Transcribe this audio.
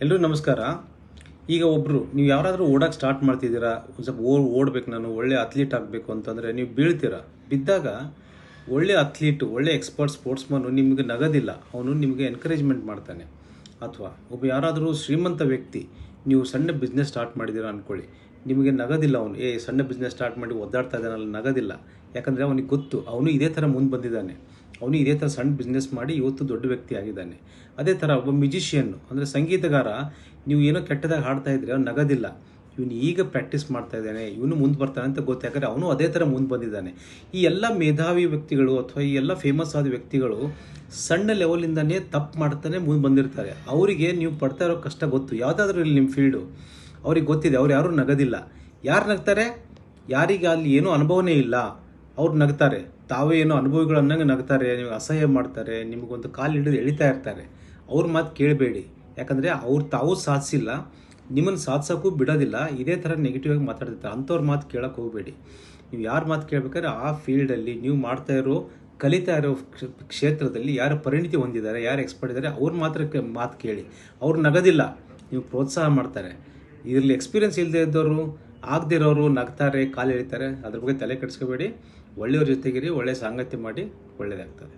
ಎಲ್ಲರೂ ನಮಸ್ಕಾರ. ಈಗ ಒಬ್ಬರು ನೀವು ಯಾರಾದರೂ ಓಡೋಕ್ಕೆ ಸ್ಟಾರ್ಟ್ ಮಾಡ್ತಿದ್ದೀರಾ, ಒಂದು ಸ್ವಲ್ಪ ಓಡಬೇಕು, ನಾನು ಒಳ್ಳೆ ಅಥ್ಲೀಟ್ ಆಗಬೇಕು ಅಂತಂದರೆ ನೀವು ಬೀಳ್ತೀರಾ. ಬಿದ್ದಾಗ ಒಳ್ಳೆ ಅಥ್ಲೀಟು, ಒಳ್ಳೆ ಎಕ್ಸ್ಪರ್ಟ್ ಸ್ಪೋರ್ಟ್ಸ್ಮನ್ನು ನಿಮಗೆ ನಗೋದಿಲ್ಲ, ಅವನು ನಿಮಗೆ ಎನ್ಕರೇಜ್ಮೆಂಟ್ ಮಾಡ್ತಾನೆ. ಅಥವಾ ಒಬ್ಬ ಯಾರಾದರೂ ಶ್ರೀಮಂತ ವ್ಯಕ್ತಿ, ನೀವು ಸಣ್ಣ ಬಿಸ್ನೆಸ್ ಸ್ಟಾರ್ಟ್ ಮಾಡಿದ್ದೀರಾ ಅಂದ್ಕೊಳ್ಳಿ, ನಿಮಗೆ ನಗೋದಿಲ್ಲ ಅವನು, ಸಣ್ಣ ಬಿಸ್ನೆಸ್ ಸ್ಟಾರ್ಟ್ ಮಾಡಿ ಒದ್ದಾಡ್ತಾ ಇದ್ದಾನಲ್ಲ, ನಗೋದಿಲ್ಲ. ಯಾಕಂದರೆ ಅವನಿಗೆ ಗೊತ್ತು, ಅವನು ಇದೇ ಥರ ಮುಂದೆ ಬಂದಿದ್ದಾನೆ, ಅವನು ಇದೇ ಥರ ಸಣ್ಣ ಬಿಸ್ನೆಸ್ ಮಾಡಿ ಇವತ್ತು ದೊಡ್ಡ ವ್ಯಕ್ತಿ ಆಗಿದ್ದಾನೆ. ಅದೇ ಥರ ಒಬ್ಬ ಮ್ಯೂಜಿಷಿಯನ್ನು ಅಂದರೆ ಸಂಗೀತಗಾರ, ನೀವು ಏನೋ ಕೆಟ್ಟದಾಗಿ ಹಾಡ್ತಾ ಇದ್ರೆ ಅವ್ನು ನಗೋದಿಲ್ಲ, ಇವನು ಈಗ ಪ್ರಾಕ್ಟೀಸ್ ಮಾಡ್ತಾ ಇದ್ದಾನೆ, ಇವನು ಮುಂದೆ ಬರ್ತಾನೆ ಅಂತ ಗೊತ್ತು. ಯಾಕಂದರೆ ಅವನು ಅದೇ ಥರ ಮುಂದೆ ಬಂದಿದ್ದಾನೆ. ಈ ಎಲ್ಲ ಮೇಧಾವಿ ವ್ಯಕ್ತಿಗಳು ಅಥವಾ ಈ ಎಲ್ಲ ಫೇಮಸ್ ಆದ ವ್ಯಕ್ತಿಗಳು ಸಣ್ಣ ಲೆವೆಲಿಂದನೇ ತಪ್ಪು ಮಾಡ್ತಾನೆ ಮುಂದೆ ಬಂದಿರ್ತಾರೆ. ಅವರಿಗೆ ನೀವು ಪಡ್ತಾ ಇರೋ ಕಷ್ಟ ಗೊತ್ತು. ಯಾವುದಾದ್ರೂ ಇಲ್ಲಿ ನಿಮ್ಮ ಫೀಲ್ಡು ಅವ್ರಿಗೆ ಗೊತ್ತಿದೆ, ಅವ್ರು ಯಾರೂ ನಗೋದಿಲ್ಲ. ಯಾರು ನಗ್ತಾರೆ? ಯಾರಿಗೆ ಅಲ್ಲಿ ಏನೂ ಅನುಭವನೇ ಇಲ್ಲ ಅವ್ರು ನಗ್ತಾರೆ. ತಾವೇ ಏನೋ ಅನುಭವಿಗಳು ಅನ್ನಂಗೆ ನಗ್ತಾರೆ, ನಿಮಗೆ ಅಸಹ್ಯ ಮಾಡ್ತಾರೆ, ನಿಮಗೊಂದು ಕಾಲು ಹಿಡಿದು ಎಳಿತಾ ಇರ್ತಾರೆ. ಅವ್ರ ಮಾತು ಕೇಳಬೇಡಿ. ಯಾಕಂದರೆ ತಾವು ಸಾಧಿಸಿಲ್ಲ, ನಿಮ್ಮನ್ನು ಸಾಧಿಸೋಕ್ಕೂ ಬಿಡೋದಿಲ್ಲ. ಇದೇ ಥರ ನೆಗೆಟಿವ್ ಆಗಿ ಮಾತಾಡ್ತಿರ್ತಾರೆ. ಅಂಥವ್ರ ಮಾತು ಕೇಳೋಕ್ಕೆ ಹೋಗಬೇಡಿ. ನೀವು ಯಾರ ಮಾತು ಕೇಳಬೇಕಾದ್ರೆ ಆ ಫೀಲ್ಡಲ್ಲಿ ನೀವು ಮಾಡ್ತಾ ಇರೋ, ಕಲಿತಾ ಇರೋ ಕ್ಷೇತ್ರದಲ್ಲಿ ಯಾರು ಪರಿಣಿತಿ ಹೊಂದಿದ್ದಾರೆ, ಯಾರು ಎಕ್ಸ್ಪರ್ಟ್ ಇದ್ದಾರೆ, ಅವ್ರ ಮಾತು ಕೇಳಿ. ಅವ್ರು ನಗೋದಿಲ್ಲ, ನೀವು ಪ್ರೋತ್ಸಾಹ ಮಾಡ್ತಾರೆ. ಇದರಲ್ಲಿ ಎಕ್ಸ್ಪೀರಿಯನ್ಸ್ ಇಲ್ಲದೆ ಇದ್ದವರು, ಆಗದಿರೋರು ನಗ್ತಾರೆ, ಕಾಲು ಎಳಿತಾರೆ. ಅದ್ರ ಬಗ್ಗೆ ತಲೆ ಕೆಡಿಸ್ಕೋಬೇಡಿ. ಒಳ್ಳೆಯವ್ರ ಜೊತೆಗಿರಿ, ಒಳ್ಳೆಯ ಸಾಂಗತ್ಯ ಮಾಡಿ, ಒಳ್ಳೆಯದಾಗ್ತದೆ.